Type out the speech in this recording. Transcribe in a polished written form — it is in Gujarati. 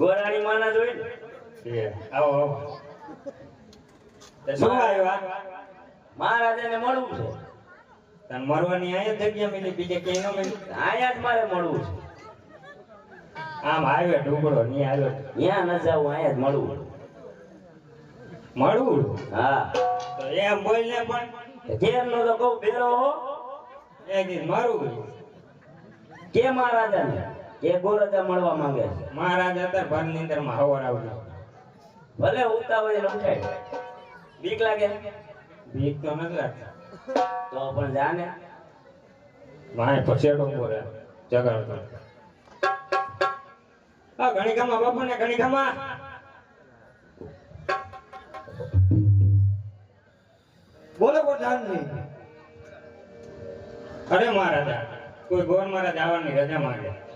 ગોરાણી માના જોઈ એ આવો આવો શું આવ્યા મહારાજાને મળવું છે તને મરવાની આયા જગ્યા મિલી બીજે ક્યાંય ન મિલી આયા જ મારે મળવું છે આમ આવ્યો ઢુકડો ની આવ્યો ત્યાં ન જાવું આયા જ મળવું મળવું હા તો એમ બોલ ને પણ કેમ નો તો કહું બેરો હો એક દી મારું કે મહારાજાને કે ગોરાજા મળવા માંગે છે મહારાજ હતા ભર ની અંદર માં હવાર આવડે ભલે ઉતાવળે લંકાય બીક લાગે બીક તો નથી લાગતી તો પણ જાને માય પછેડો બોલે જગાડતો આ ગણિકામાં બાપુ ને ગણિકામાં બોલો પ્રધાનજી અરે મહારાજા કોઈ ગોર મહારાજ આવવાની રજા માંગે